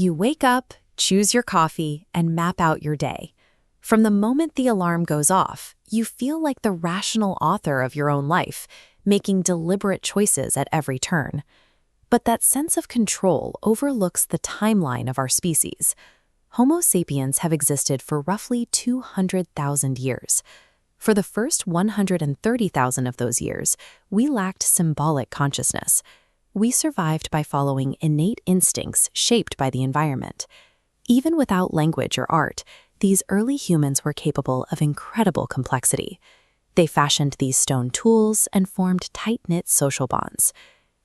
You wake up, choose your coffee, and map out your day. From the moment the alarm goes off, you feel like the rational author of your own life, making deliberate choices at every turn. But that sense of control overlooks the timeline of our species. Homo sapiens have existed for roughly 200,000 years. For the first 130,000 of those years, we lacked symbolic consciousness. We survived by following innate instincts shaped by the environment. Even without language or art, these early humans were capable of incredible complexity. They fashioned these stone tools and formed tight-knit social bonds.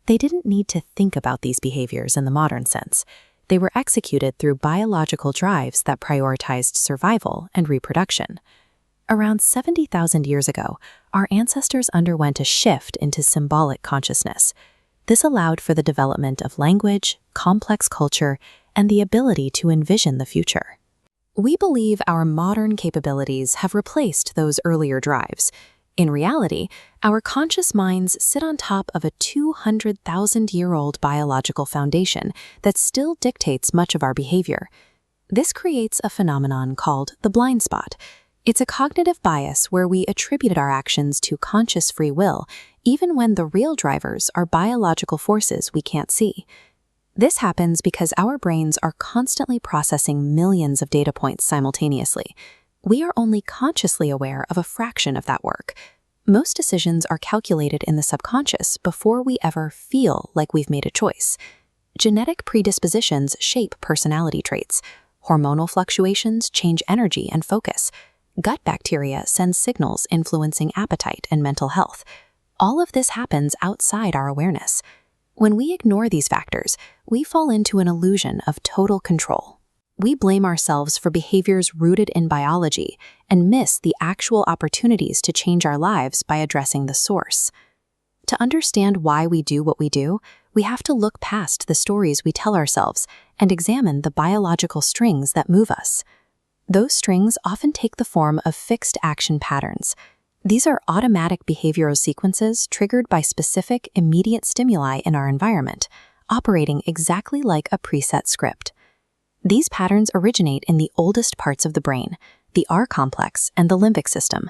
They didn't need to think about these behaviors in the modern sense. They were executed through biological drives that prioritized survival and reproduction. Around 70,000 years ago, our ancestors underwent a shift into symbolic consciousness. This allowed for the development of language, complex culture, and the ability to envision the future. We believe our modern capabilities have replaced those earlier drives. In reality, our conscious minds sit on top of a 200,000-year-old biological foundation that still dictates much of our behavior. This creates a phenomenon called the blind spot. It's a cognitive bias where we attribute our actions to conscious free will, even when the real drivers are biological forces we can't see. This happens because our brains are constantly processing millions of data points simultaneously. We are only consciously aware of a fraction of that work. Most decisions are calculated in the subconscious before we ever feel like we've made a choice. Genetic predispositions shape personality traits. Hormonal fluctuations change energy and focus. Gut bacteria send signals influencing appetite and mental health. All of this happens outside our awareness. When we ignore these factors, we fall into an illusion of total control. We blame ourselves for behaviors rooted in biology and miss the actual opportunities to change our lives by addressing the source. To understand why we do what we do, we have to look past the stories we tell ourselves and examine the biological strings that move us. Those strings often take the form of fixed action patterns. These are automatic behavioral sequences triggered by specific, immediate stimuli in our environment, operating exactly like a preset script. These patterns originate in the oldest parts of the brain, the R complex and the limbic system.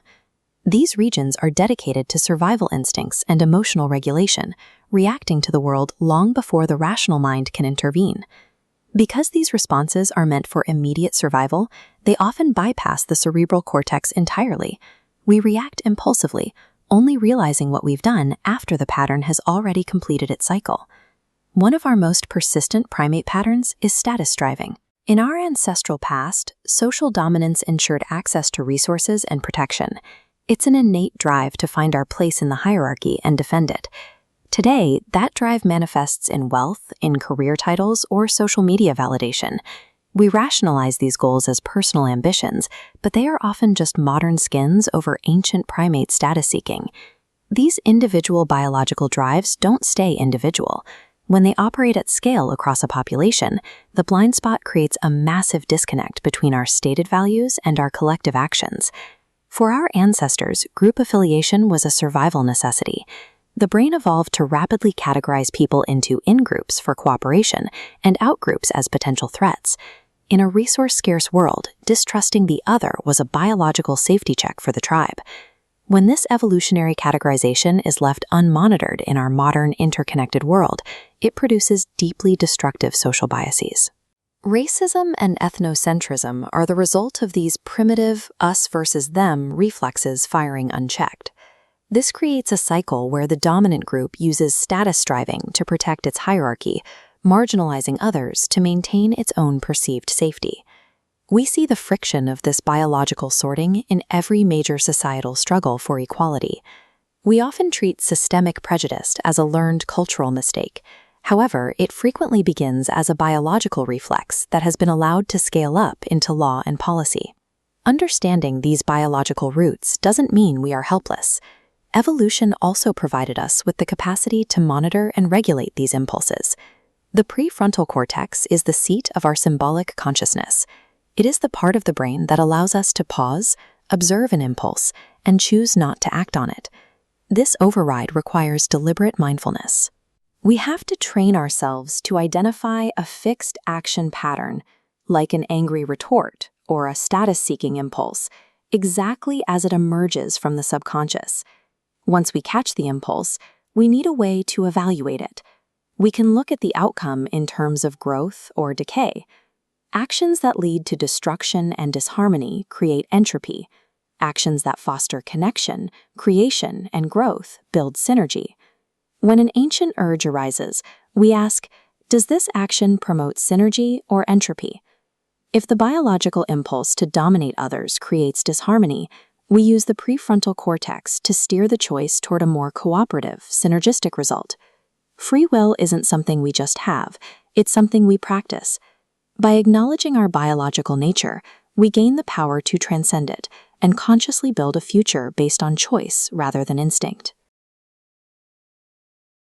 These regions are dedicated to survival instincts and emotional regulation, reacting to the world long before the rational mind can intervene. Because these responses are meant for immediate survival, they often bypass the cerebral cortex entirely. We react impulsively, only realizing what we've done after the pattern has already completed its cycle. One of our most persistent primate patterns is status striving. In our ancestral past, social dominance ensured access to resources and protection. It's an innate drive to find our place in the hierarchy and defend it. Today, that drive manifests in wealth, in career titles, or social media validation. We rationalize these goals as personal ambitions, but they are often just modern skins over ancient primate status seeking. These individual biological drives don't stay individual. When they operate at scale across a population, the blind spot creates a massive disconnect between our stated values and our collective actions. For our ancestors, group affiliation was a survival necessity. The brain evolved to rapidly categorize people into in-groups for cooperation and out-groups as potential threats. In a resource-scarce world, distrusting the other was a biological safety check for the tribe. When this evolutionary categorization is left unmonitored in our modern interconnected world, it produces deeply destructive social biases. Racism and ethnocentrism are the result of these primitive us versus them reflexes firing unchecked. This creates a cycle where the dominant group uses status striving to protect its hierarchy, marginalizing others to maintain its own perceived safety. We see the friction of this biological sorting in every major societal struggle for equality. We often treat systemic prejudice as a learned cultural mistake. However, it frequently begins as a biological reflex that has been allowed to scale up into law and policy. Understanding these biological roots doesn't mean we are helpless. Evolution also provided us with the capacity to monitor and regulate these impulses. The prefrontal cortex is the seat of our symbolic consciousness. It is the part of the brain that allows us to pause, observe an impulse, and choose not to act on it. This override requires deliberate mindfulness. We have to train ourselves to identify a fixed action pattern, like an angry retort or a status-seeking impulse, exactly as it emerges from the subconscious. Once we catch the impulse, we need a way to evaluate it. We can look at the outcome in terms of growth or decay. Actions that lead to destruction and disharmony create entropy. Actions that foster connection, creation, and growth build synergy. When an ancient urge arises, we ask, does this action promote synergy or entropy? If the biological impulse to dominate others creates disharmony, we use the prefrontal cortex to steer the choice toward a more cooperative, synergistic result. Free will isn't something we just have, it's something we practice. By acknowledging our biological nature, we gain the power to transcend it and consciously build a future based on choice rather than instinct.